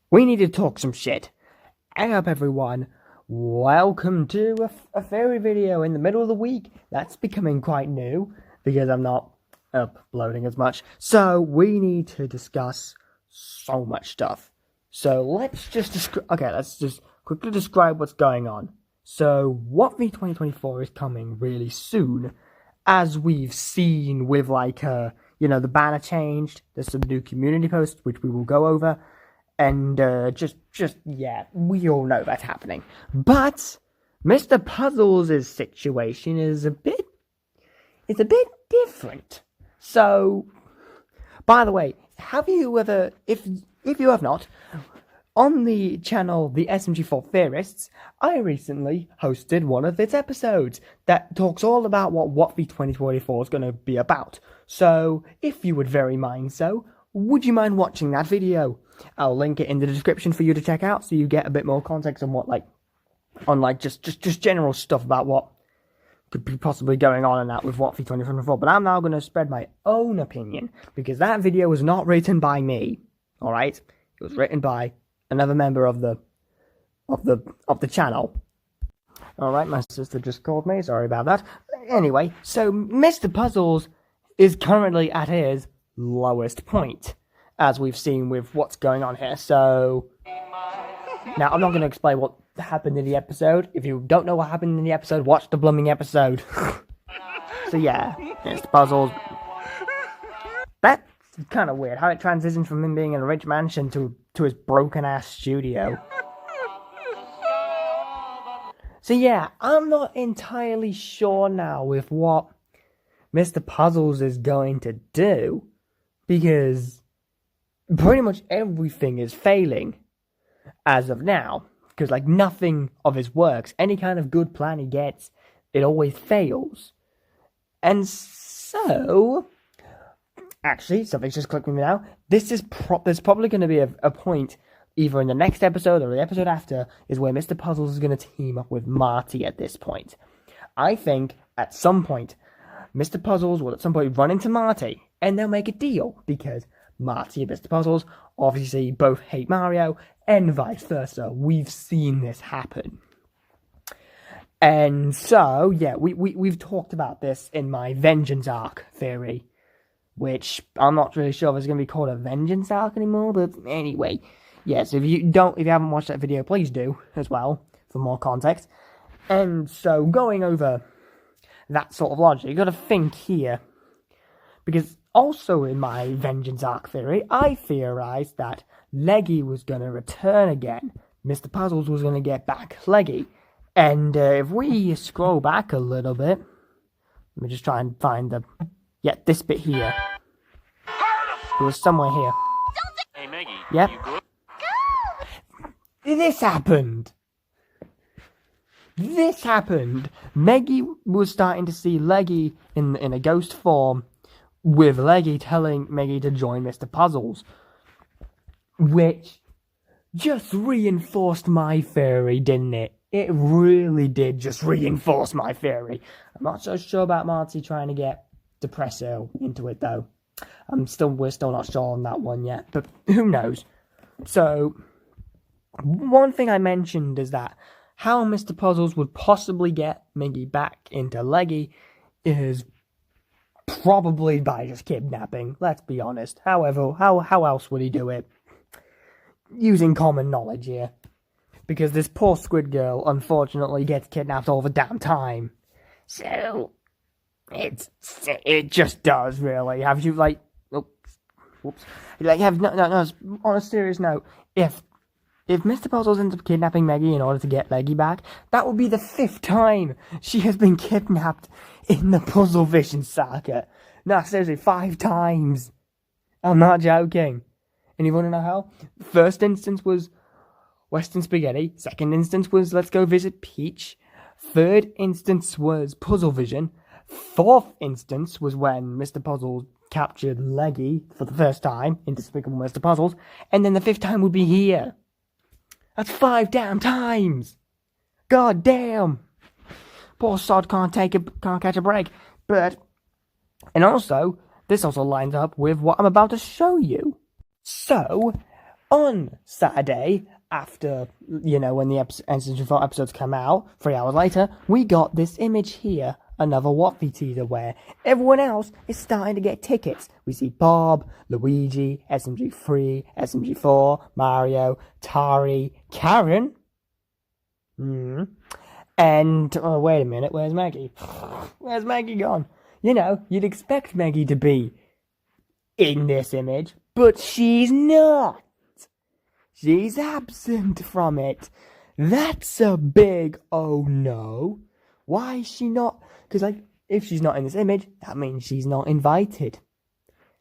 We need to talk some shit. Hey up everyone, welcome to a fairy video in the middle of the week. That's becoming quite new because I'm not uploading as much. So we need to discuss so much stuff. So let's just let's just quickly describe what's going on. So WOTFI 2024 is coming really soon, as we've seen with the banner changed. There's some new community posts which we will go over. And we all know that's happening. But Mr. Puzzles' situation is a bit different. So, by the way, have you ever, if you have not, on the channel The SMG4 Theorists, I recently hosted one of its episodes that talks all about what WOTFI 2024 is going to be about. So, if you would very mind so, would you mind watching that video? I'll link it in the description for you to check out, so you get a bit more context on just general stuff about what could be possibly going on and that with WOTFI 2024. But I'm now going to spread my own opinion, because that video was not written by me. All right, it was written by another member of the channel. All right, my sister just called me. Sorry about that. Anyway, so Mr. Puzzles is currently at his lowest point, as we've seen with what's going on here. So now I'm not going to explain what happened in the episode. If you don't know what happened in the episode, watch the blooming episode. So yeah, it's Puzzles. That's kind of weird how it transitioned from him being in a rich mansion to his broken ass studio. So yeah, I'm not entirely sure now with what Mr. Puzzles is going to do, because pretty much everything is failing as of now, because nothing of his works, any kind of good plan he gets, it always fails. And so, actually, something's just clicked with me now. There's probably going to be a point, either in the next episode or the episode after, is where Mr. Puzzles is going to team up with Marty at this point. I think at some point, Mr. Puzzles will at some point run into Marty, and they'll make a deal, because Marty and Mr. Puzzles obviously both hate Mario, and vice versa. We've seen this happen. And so, yeah, we've talked about this in my Vengeance Arc theory, which I'm not really sure if it's going to be called a Vengeance Arc anymore, but anyway. Yes, if you haven't watched that video, please do, as well, for more context. And so, going over that sort of logic, you got to think here, because also in my Vengeance Arc theory, I theorized that Leggy was going to return again. Mr. Puzzles was going to get back Leggy. And if we scroll back a little bit, let me just try and find this bit here. It was somewhere here. Hey Meggy, yep. you good? This happened. Meggy was starting to see Leggy in a ghost form, with Leggy telling Meggy to join Mr. Puzzles, which just reinforced my theory, didn't it? It really did just reinforce my theory. I'm not so sure about Marty trying to get Depresso into it, though. We're still not sure on that one yet, but who knows? So, one thing I mentioned is that how Mr. Puzzles would possibly get Meggy back into Leggy is probably by just kidnapping, let's be honest. However, how else would he do it? Using common knowledge here. Because this poor squid girl, unfortunately, gets kidnapped all the damn time. So, it just does, really. Have you, whoops. On a serious note, if Mr. Puzzles ends up kidnapping Meggy in order to get Leggy back, that would be the 5th time she has been kidnapped in the Puzzle Vision saga. No, seriously, 5 times. I'm not joking. And you want to know how? First instance was Western Spaghetti. Second instance was Let's Go Visit Peach. Third instance was Puzzle Vision. Fourth instance was when Mr. Puzzles captured Leggy for the first time in Despicable Mr. Puzzles. And then the 5th time would be here. That's 5 damn times! God damn! Poor sod can't catch a break. And also, this also lines up with what I'm about to show you. So, On Saturday, after, when the SMG4 episodes come out, 3 hours later, we got this image here, another WOTFI teaser where everyone else is starting to get tickets. We see Bob, Luigi, SMG3, SMG4, Mario, Tari, Karen, and, oh, wait a minute, where's Meggy? Where's Meggy gone? You'd expect Meggy to be in this image, but she's not. She's absent from it. That's a big oh no. Why is she not? Because, if she's not in this image, that means she's not invited.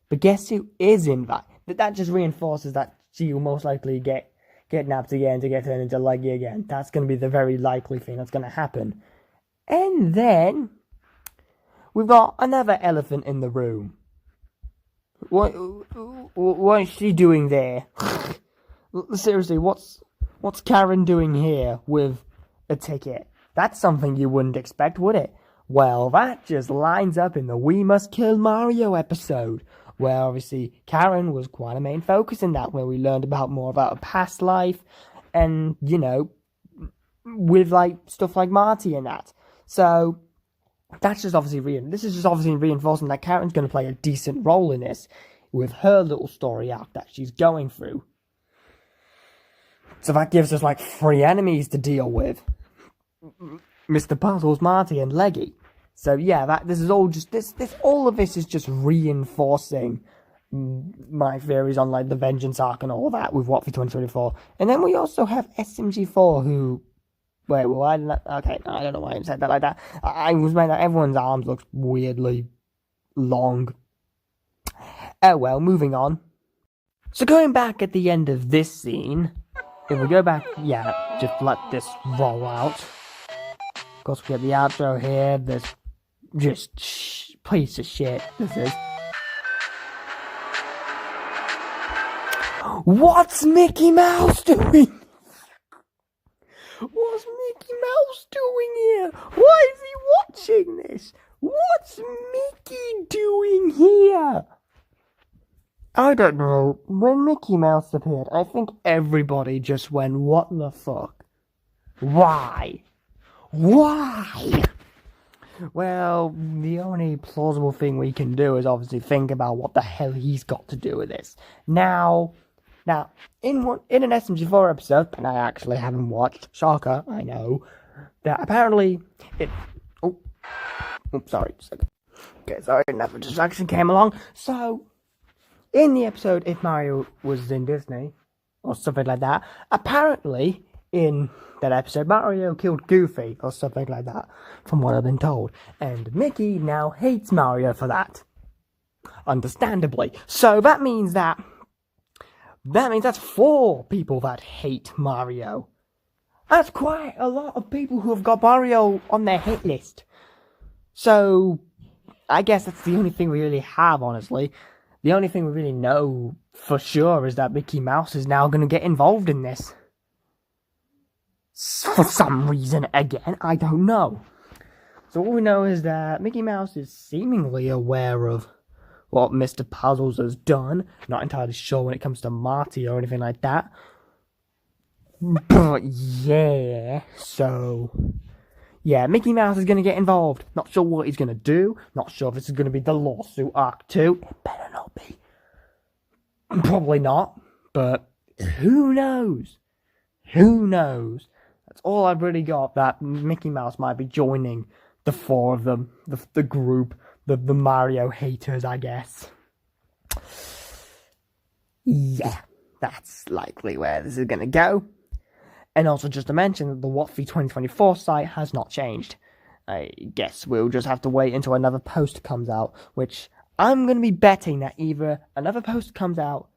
But guess who is invited? That just reinforces that she will most likely get nabbed again to get turned into Leggy again. That's going to be the very likely thing that's going to happen. And then we've got another elephant in the room. What is she doing there? Seriously, what's Karen doing here with a ticket? That's something you wouldn't expect, would it? Well, that just lines up in the We Must Kill Mario episode, where obviously Karen was quite a main focus in that, where we learned more about her past life, and, with, stuff like Marty and that. So, that's just obviously this is just obviously reinforcing that Karen's going to play a decent role in this, with her little story arc that she's going through. So that gives us 3 enemies to deal with. Mr. Puzzles, Marty, and Leggy. So yeah, this is all just all of this is just reinforcing my theories on the Vengeance arc and all that with WOTFI 2024. And then we also have SMG4 who I don't know why I said that like that. I was made that everyone's arms look weirdly long. Oh well, moving on. So going back at the end of this scene, if we go back, just let this roll out. Of course, we get the outro here. This just piece of shit. This is. What's Mickey Mouse doing? What's Mickey Mouse doing here? Why is he watching this? What's Mickey doing here? I don't know. When Mickey Mouse appeared, I think everybody just went, what the fuck? Why? Why? Well, the only plausible thing we can do is obviously think about what the hell he's got to do with this. Now, in an SMG4 episode, and I actually haven't watched, shocker, I know, that apparently sorry, just a second. Okay, sorry, another distraction came along. So, in the episode, if Mario was in Disney, or something like that, apparently, in that episode, Mario killed Goofy, or something like that, from what I've been told. And Mickey now hates Mario for that. Understandably. So that means that's 4 people that hate Mario. That's quite a lot of people who have got Mario on their hit list. So, I guess that's the only thing we really have, honestly. The only thing we really know for sure is that Mickey Mouse is now going to get involved in this. For some reason, again, I don't know. So all we know is that Mickey Mouse is seemingly aware of what Mr. Puzzles has done. Not entirely sure when it comes to Marty or anything like that. But yeah, so... yeah, Mickey Mouse is going to get involved. Not sure what he's going to do. Not sure if this is going to be the lawsuit arc too. It better not be. Probably not. But who knows? Who knows? That's all I've really got. That Mickey Mouse might be joining the 4 of them. The group. The Mario haters, I guess. Yeah. That's likely where this is going to go. And also just to mention that the WOTFI 2024 site has not changed. I guess we'll just have to wait until another post comes out, which I'm going to be betting that either another post comes out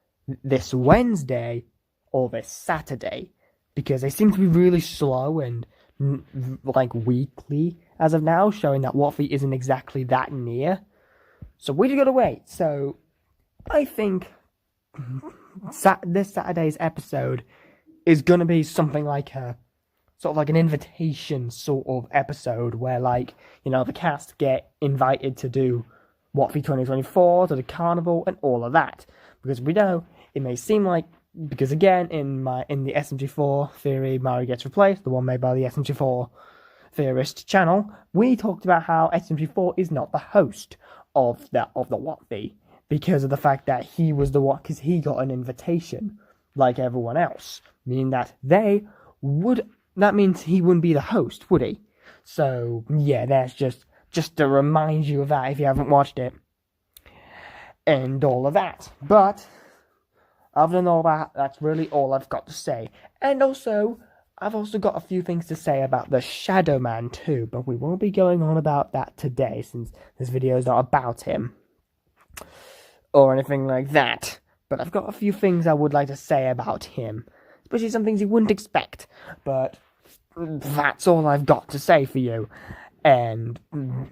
this Wednesday or this Saturday, because they seem to be really slow and weekly as of now, showing that WOTFI isn't exactly that near. So we just got to wait. So I think this Saturday's episode is going to be something like an invitation sort of episode where, the cast get invited to do WOTFI 2024, to the Carnival, and all of that. Because we know it may seem like because again, in the SMG4 theory, Marty gets replaced, the one made by the SMG4 theorist channel, we talked about how SMG4 is not the host of the WOTFI because of the fact that he was the one, because he got an invitation like everyone else, meaning that that means he wouldn't be the host, would he? So yeah, that's just to remind you of that if you haven't watched it, and all of that. But other than all that, that's really all I've got to say. And also, I've also got a few things to say about the Shadow Man too, but we won't be going on about that today since this video is not about him or anything like that. But I've got a few things I would like to say about him, especially some things you wouldn't expect. But that's all I've got to say for you. And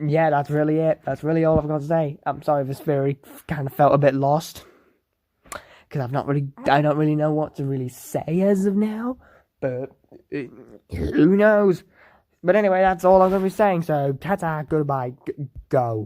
yeah, that's really it. That's really all I've got to say. I'm sorry if this theory kind of felt a bit lost, because I don't really know what to really say as of now. But who knows? But anyway, that's all I'm going to be saying. So, ta-ta, goodbye, go.